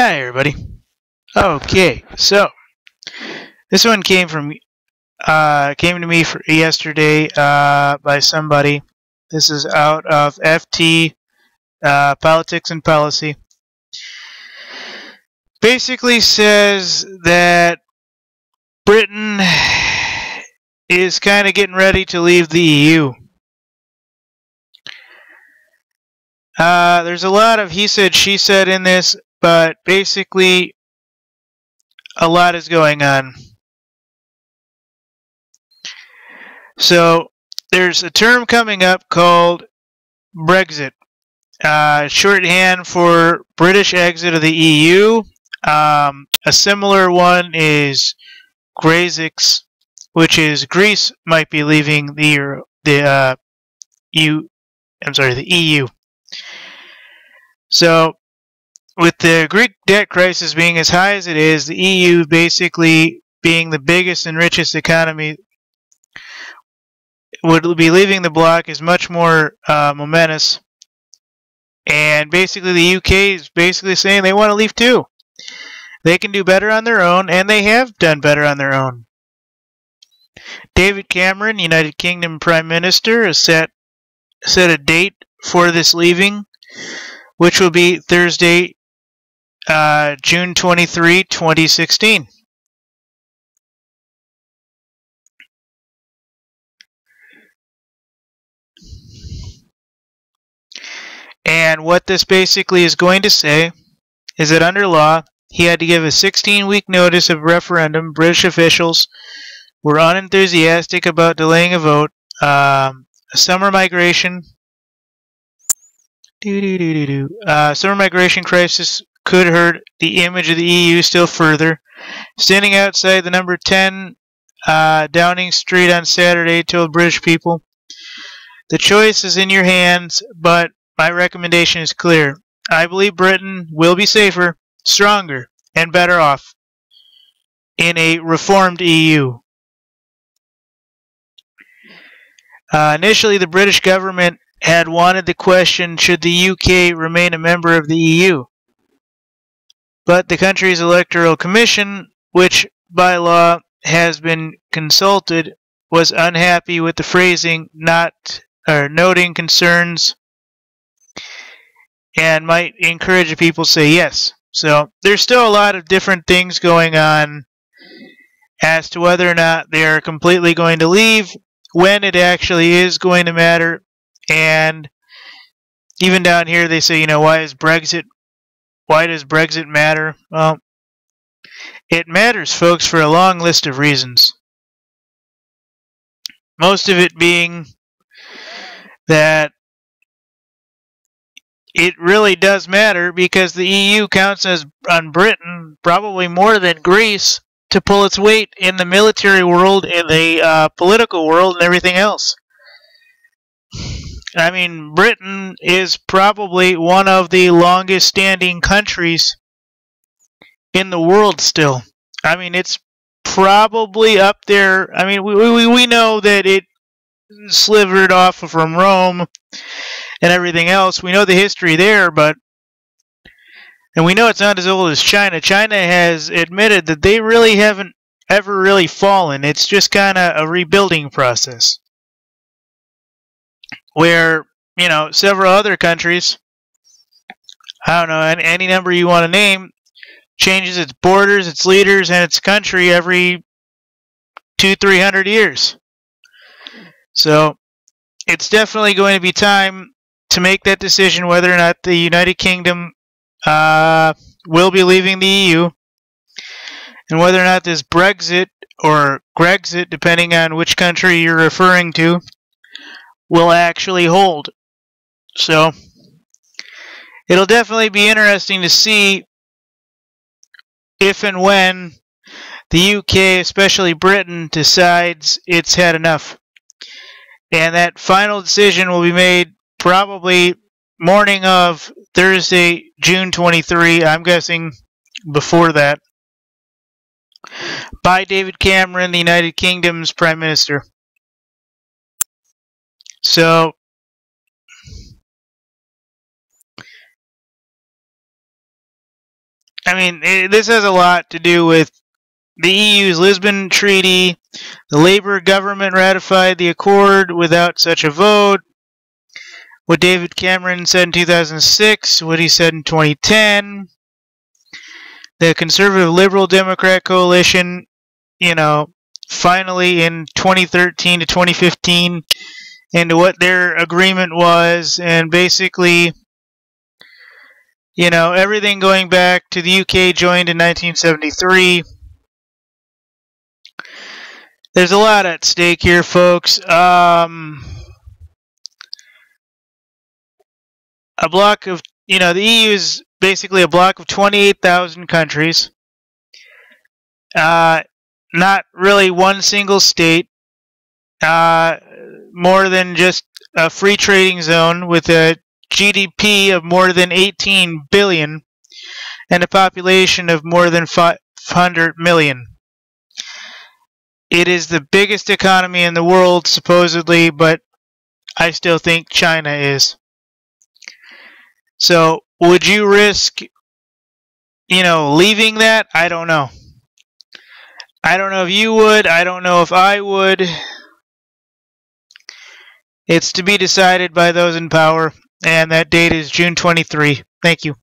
Hi everybody. Okay, so this one came to me yesterday by somebody. This is out of FT Politics and Policy. Basically says that Britain is kind of getting ready to leave the EU. There's a lot of he said, she said in this, but basically a lot is going on. So there's a term coming up called Brexit, shorthand for British exit of the EU. A similar one is Grexit, which is Greece might be leaving the EU. So, with the Greek debt crisis being as high as it is, the EU basically being the biggest and richest economy would be leaving the bloc is much more momentous. And basically the UK is basically saying they want to leave too. They can do better on their own, and they have done better on their own. David Cameron, United Kingdom Prime Minister, has set a date for this leaving, which will be Thursday, June 23, 2016. And what this basically is going to say is that under law, he had to give a 16-week notice of referendum. British officials were unenthusiastic about delaying a vote. Summer migration crisis could hurt the image of the EU still further. Standing outside the number 10 Downing Street on Saturday told British people, "The choice is in your hands, but my recommendation is clear. I believe Britain will be safer, stronger, and better off in a reformed EU." Initially, the British government had wanted the question, should the UK remain a member of the EU? But the country's electoral commission, which by law has been consulted, was unhappy with the phrasing, noting concerns, and might encourage people to say yes. So there's still a lot of different things going on as to whether or not they are completely going to leave, when it actually is going to matter. And even down here they say, why does Brexit matter? Well, it matters, folks, for a long list of reasons. Most of it being that it really does matter because the EU counts on Britain probably more than Greece to pull its weight in the military world, in the political world, and everything else. I mean, Britain is probably one of the longest standing countries in the world still. I mean, it's probably up there. I mean, we know that it slivered off from Rome and everything else. We know the history there, and we know it's not as old as China. China has admitted that they really haven't ever really fallen. It's just kind of a rebuilding process. Where, several other countries, I don't know, any number you want to name, changes its borders, its leaders, and its country every 200-300 years. So it's definitely going to be time to make that decision whether or not the United Kingdom will be leaving the EU, and whether or not this Brexit or Grexit, depending on which country you're referring to, will actually hold. So it'll definitely be interesting to see if and when the UK, especially Britain, decides it's had enough. And that final decision will be made probably morning of Thursday, June 23, I'm guessing before that, by David Cameron, the United Kingdom's Prime Minister. So I mean, this has a lot to do with the EU's Lisbon Treaty. The Labour government ratified the accord without such a vote. What David Cameron said in 2006, what he said in 2010. The Conservative Liberal Democrat coalition, finally in 2013 to 2015, into what their agreement was, and basically, everything going back to the UK joined in 1973. There's a lot at stake here, folks. A block of, the EU is basically a block of 28,000 countries. Not really one single state. More than just a free trading zone with a GDP of more than 18 billion and a population of more than 500 million. It is the biggest economy in the world, supposedly, but I still think China is. So, would you risk, leaving that? I don't know. I don't know if you would. I don't know if I would. It's to be decided by those in power, and that date is June 23. Thank you.